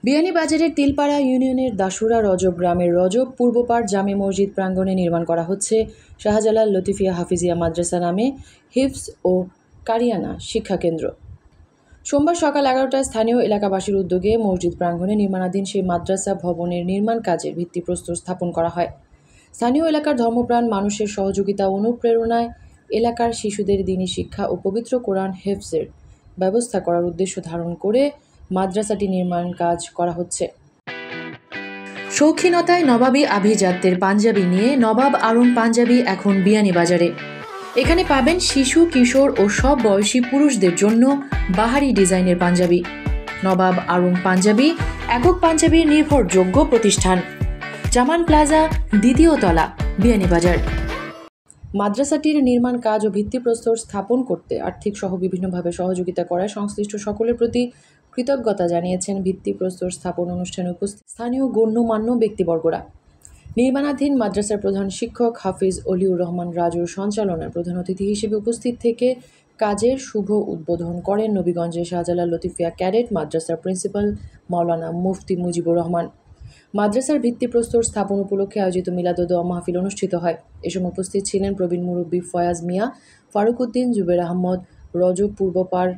বিয়ানীবাজারের তিলপাড়া ইউনিয়নের দাসুরা রজব গ্রামের রজব পূর্বপাড় জামে মসজিদ প্রাঙ্গণে নির্মাণ করা হচ্ছে শাহজালাল লতিফিয়া হাফিজিয়া মাদ্রাসা নামে হিফজ ও কারিয়ানা শিক্ষাকেন্দ্র। সোমবার সকাল 11টায় স্থানীয় এলাকাবাসীর উদ্যোগে মসজিদ প্রাঙ্গণে নির্মাণাধীন সেই মাদ্রাসা ভবনের নির্মাণ কাজের ভিত্তিপ্রস্তর স্থাপন করা হয়। স্থানীয় এলাকার ধর্মপ্রাণ মানুষের সহযোগিতা ও অনুপ্রেরণায় এলাকার শিশুদের দ্বীনি শিক্ষা ও পবিত্র কোরআন হেফজের ব্যবস্থা করার উদ্দেশ্য ধারণ করে মাদ্রাসাটি নির্মাণ কাজ করা হচ্ছে। শৌখিনতায় নবাবী আভিজাত্যের পাঞ্জাবি নিয়ে নবাব আরং পাঞ্জাবি এখন বিয়ানীবাজারে। এখানে পাবেন শিশু, কিশোর ও সব বয়সী পুরুষদের জন্য বাহারি ডিজাইনের পাঞ্জাবি। নবাব আরং পাঞ্জাবি একক পাঞ্জাবির নির্ভরযোগ্য প্রতিষ্ঠান, জামান প্লাজা, 2য় তলা, বিয়ানীবাজার। মাদ্রাসাটির নির্মাণ কাজ ও ভিত্তিপ্রস্তর স্থাপন করতে আর্থিক সহ বিভিন্নভাবে সহযোগিতা করায় সংশ্লিষ্ট সকলের প্রতি কৃতজ্ঞতা জানিয়েছেন ভিত্তিপ্রস্তর স্থাপন অনুষ্ঠানে উপস্থিত স্থানীয় গণ্যমান্য ব্যক্তিবর্গরা। নির্মাণাধীন মাদ্রাসার প্রধান শিক্ষক হাফিজ অলিউর রহমান রাজুর সঞ্চালনায় প্রধান অতিথি হিসেবে উপস্থিত থেকে কাজের শুভ উদ্বোধন করেন নবীগঞ্জের শাহজালাল লতিফিয়া ক্যাডেট মাদ্রাসার প্রিন্সিপাল মাওলানা মুফতি মুজিবুর রহমান। মাদ্রাসার ভিত্তিপ্রস্তর স্থাপন উপলক্ষে আয়োজিত মিলাদ ও দোয়া মাহফিল অনুষ্ঠিত হয়। এ সময় উপস্থিত ছিলেন প্রবীণ মুরব্বী ফয়াজ মিয়া, ফারুক উদ্দিন, জুবের আহমদ, রজব পূর্বপাড়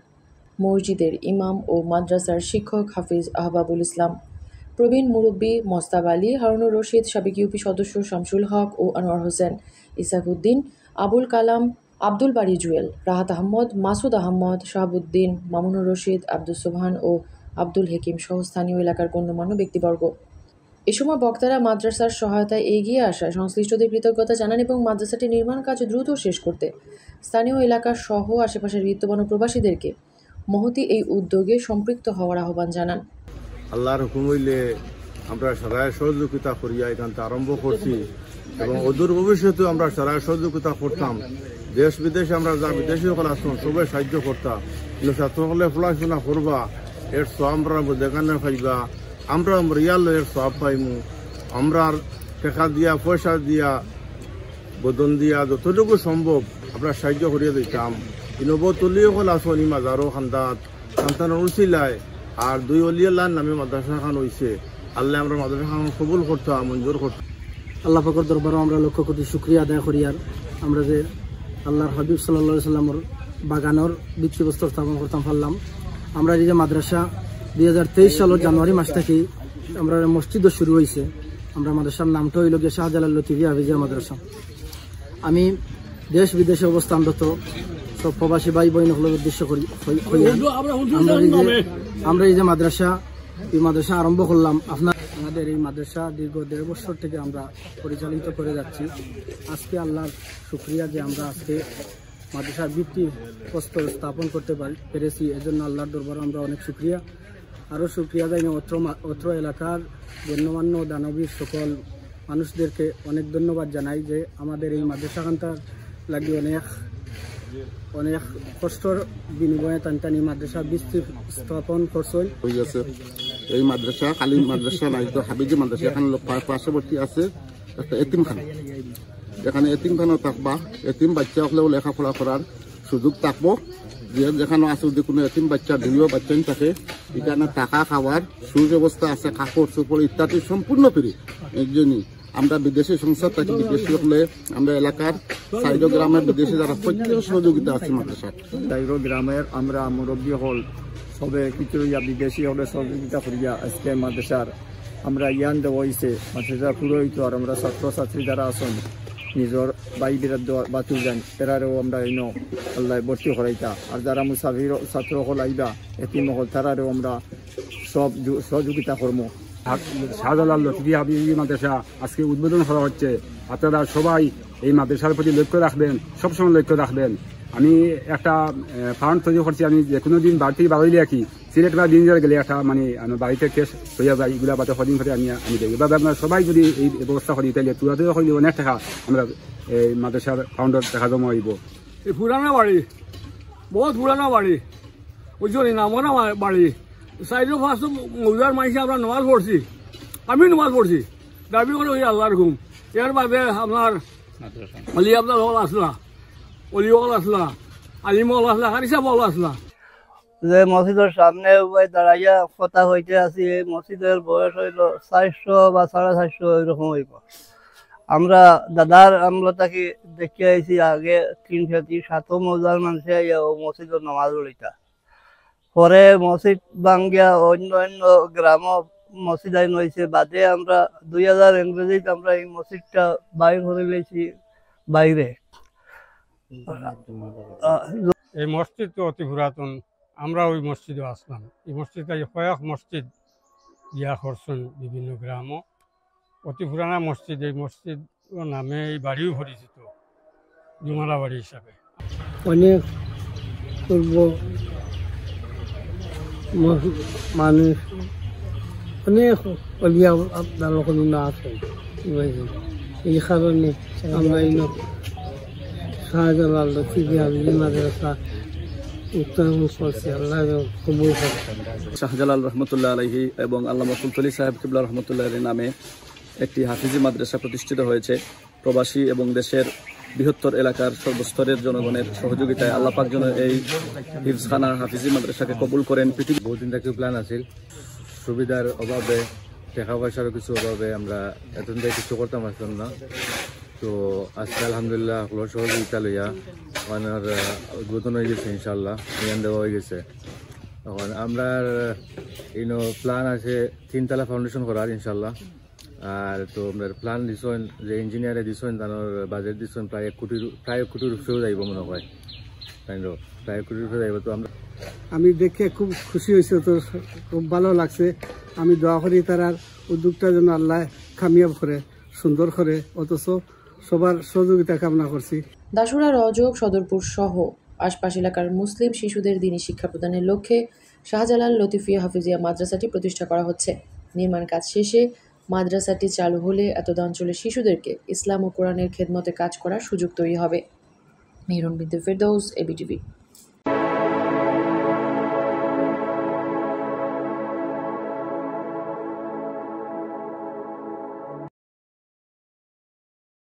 মসজিদের ইমাম ও মাদ্রাসার শিক্ষক হাফিজ আহবাবুল ইসলাম, প্রবীণ মুরব্বী মোস্তাব আলী, হারুনুর রশিদ, সাবেক ইউপি সদস্য শামসুল হক ও আনোয়ার হোসেন, ইসাক উদ্দিন, আবুল কালাম, আব্দুল বারী জুয়েল, রাহাত আহমদ, মাসুদ আহমদ, শাহাবুদ্দিন, মামুনুর রশিদ, আব্দুল সোবহান ও আব্দুল হেকিম সহ স্থানীয় এলাকার গণ্যমান্য ব্যক্তিবর্গ। এ সময় বক্তারা মাদ্রাসার সহায়তায় এগিয়ে আসায় সংশ্লিষ্টদের কৃতজ্ঞতা জানান এবং মাদ্রাসাটি নির্মাণ কাজ দ্রুত শেষ করতে স্থানীয় এলাকা সহ আশেপাশের বিত্তবান প্রবাসীদেরকে মহতি এই উদ্যোগে সম্পৃক্ত হওয়ার আহ্বান জানান। আল্লাহর হুকুম হইলে আমরা সরাই সহযোগিতা করিয়া এখান থেকে আরম্ভ করছি এবং অদূর ভবিষ্যতেও আমরা সরাই সহযোগিতা করতাম। দেশ বিদেশে আমরা যা বিদেশি সকল আসুন সবাই সাহায্য করতাম, কিন্তু ছাত্রসকলে পড়াশোনা করবা এর সব আমরা দেখানো পাইবা, আমরা রিয়াল এর সব পাইমু। আমরা টাকা দিয়া পয়সা দিয়া বদন দিয়া যতটুকু সম্ভব আমরা সাহায্য করিয়া দিতাম। নবতলীয় সকল আসুন ই মাজারো খান্দাত সন্তানের উচিলায় আর 2 অলিয়াল্লাহ নামে মাদ্রাসা খান হয়েছে। আল্লাহ আমরা মাদ্রাসা খান কবুল করতাম, মঞ্জুর করতাম। আল্লাহ পাকের দরবারে আমরা লক্ষ কোটি শুকরিয়া আদায় করি। আর আমরা যে আল্লাহর হাবিব সাল্লাল্লাহু আলাইহি সাল্লামের বাগানের ভিত্তিপ্রস্তর স্থাপন করতাম পারলাম। আমরা এই যে মাদ্রাসা 2023 সালের জানুয়ারি মাস থেকে আমরা মসজিদও শুরু হয়েছে। আমরা মাদ্রাসার নামটা হইল গিয়ে শাহজালাল লতিফিয়া হাফিজিয়া মাদ্রাসা। আমি দেশ বিদেশে অবস্থানরত সব প্রবাসী ভাই বোনগুলোর উদ্দেশ্য করি আমরা এই যে মাদ্রাসা আরম্ভ করলাম। আমাদের এই মাদ্রাসা দীর্ঘ 1.5 বছর থেকে আমরা পরিচালিত করে যাচ্ছি। আজকে আল্লাহর শুকরিয়া যে আমরা আজকে মাদ্রাসার ভিত্তি প্রস্তর স্থাপন করতে পেরেছি, এজন্য আল্লাহর দরবারে আমরা অনেক শুকরিয়া। আরও শুকরিয়া জানি অত্র এলাকার গণ্যমান্য দানবীর সকল মানুষদেরকে অনেক ধন্যবাদ জানাই যে আমাদের এই মাদ্রাসাখানটার লাগে অনেক কষ্টর বিনিময়ে টানটানি মাদ্রাসা ভিত্তি স্থাপন করছেন। এই মাদ্রাসা খালি মাদ্রাসা নাই, তো হাবিজি মাদ্রাসা এখানে পার্শ্ববর্তী আছে একটা এতিমখানা। এখানে এতিমখানা থাকবা, এতিম বাচ্চা হলেও লেখাপড়া করার সুযোগ থাকবো। যেখানে আছে যদি কোনো এতিম বাচ্চা দুইও বাচ্চা থাকে, এখানে টাকা খাওয়ার সুব্যবস্থা আছে, কাপড় চোপড় ইত্যাদি সম্পূর্ণ ফ্রি। এর জন্যই আমরা বিদেশি সংস্থা থাকি, বিদেশি হলে আমরা এলাকার 4 গ্রামের বিদেশি যারা প্রত্যেক সহযোগিতা আছে মাদ্রাসার 4 গ্রামের আমরা মুরব্বী হল সবে কিছু বিদেশি হলে সহযোগিতা করিয়া আজকে মাদ্রাসার আমরা ইয়ান দেওয়া হয়েছে। মাদ্রাসা পুরোহিত আর আমরা ছাত্রছাত্রী যারা আছেন নিজের ভাই বিরাট বাতিল যান এরারেও আমরা আল্লাহ ভর্তি করাইতা। আর যারা মুসাফির ছাত্র হল আইবা এতিম হল তারারেও আমরা সব সহযোগিতা করবো। শাহজালাল লতিফিয়া হাফিজি মাদ্রাসা আজকে উদ্বোধন করা হচ্ছে। আপনারা সবাই এই মাদ্রাসার প্রতি লক্ষ্য রাখবেন, সবসময় লক্ষ্য রাখবেন। আমি একটা ফান্ড তৈরি করছি, আমি যে কোনো দিন বাড়ি থেকে বাড়াইলে রাখি সিলেট বা দিন গেলে একটা মানে বাড়িতে কেস হইয়া যায়, এগুলা বাদে সদিন করে আমি দিই। এভাবে আপনারা সবাই যদি এই ব্যবস্থা করি তাহলে তুলাতে হইলে অনেক টাকা আমরা এই মাদ্রাসার ফাউন্ডার টাকা জমা হইব। এই পুরানো বাড়ি, বহুত পুরানো বাড়ি, বুঝলি না, আমার বাড়ি 4-5 মৌজার মাইসে আমরা নামাজ পড়ছি, আমি নামাজ পড়ছি দাবি করে ওই আল্লাহর হুকুম। এর বাদে আপনার অলি আব্দুল হল আসলা, অলি হল আসলা, আলিম বল আসলা হারিসা বল আসলা যে মসজিদের সামনে দাঁড়াইয়া কথা হইতে আছি, এই মসজিদের বয়স হইল 400 বা 450 এরকম হইব। আমরা দাদার আমরা তাকে দেখে আইছি আগে 3-7 মৌজার মানুষে ও মসজিদের নামাজ পড়িতা। পরে মসজিদ ভাঙ্গিয়া অন্য অন্য গ্রাম মসজিদ আইন হয়েছে, বাদে আমরা 2000 ইংরেজিতে আমরা এই মসজিদটা বাইর করে লইছি বাইরে। এই মসজিদ তো অতি পুরাতন, আমরা ওই মসজিদে আসলাম। এই মসজিদটা কয়েক মসজিদ ইয়া করছেন বিভিন্ন গ্রামও, অতি পুরানা মসজিদ। এই মসজিদ নামে এই বাড়িও পরিচিত জুমারা বাড়ি হিসাবে। অনেক পূর্ব মানুষ অনেক অলিয়া আপনার না আছেন, এই কারণে আমরা এই শাহজালাল লতিফি হাফিজি মাদ্রাসা উত্তরণ করছি। আল্লাহ কবুল করেন। শাহজালাল রহমতুল্লাহ আলাইহি এবং আল্লামা ফুলতলি সাহেব কিবলা রহমতুল্লাহ আলাইহির নামে একটি হাফিজি মাদ্রাসা প্রতিষ্ঠিত হয়েছে। প্রবাসী এবং দেশের বৃহত্তর এলাকার সর্বস্তরের জনগণের সহযোগিতায় আল্লাহ পাক যেন এই হিফজখানা হাফিজি মাদ্রাসাকে কবুল করেন। বহুদিন থেকে প্ল্যান আছে, সুবিধার অভাবে টাকা পয়সারও কিছু অভাবে আমরা এতদিন থেকে কিছু করতাম আসলাম না। তো আজকে আলহামদুলিল্লাহ সকলের সহযোগিতা লইয়া ওনার উদ্বোধন হয়ে গেছে, ইনশাল্লাহ নিয়ান দেওয়া হয়ে গেছে। এখন আমরা প্ল্যান আছে 3 তলা ফাউন্ডেশন করার ইনশাল্লাহ। আর তো আমরা প্ল্যান দিছেন যে ইঞ্জিনিয়ারে দিছেন, তার বাজেট দিছেন প্রায় 1 কোটির উপরেও যাইব মনে হয়, প্রায় 1 কোটির উপরে যাইব। তো আমরা আমি দেখে খুব খুশি হয়েছে, তো খুব ভালো লাগছে। আমি দোয়া করি তার উদ্যোগটা যেন আল্লাহ কামিয়াব করে, সুন্দর করে, অথচ সবার সহযোগিতা কামনা করছি। দাসুরা, রজব, সদরপুর সহ আশপাশ এলাকার মুসলিম শিশুদের দ্বীনি শিক্ষা প্রদানের লক্ষ্যে শাহজালাল লতিফিয়া হাফিজিয়া মাদ্রাসাটি প্রতিষ্ঠা করা হচ্ছে। নির্মাণ কাজ শেষে মাদ্রাসাটি চালু হলে এতদ অঞ্চলের শিশুদেরকে ইসলাম ও কোরআনের খেদমতে কাজ করার সুযোগ তৈরি হবে। মেহরুন বিনতে ফেরদৌস, এবিটিভি।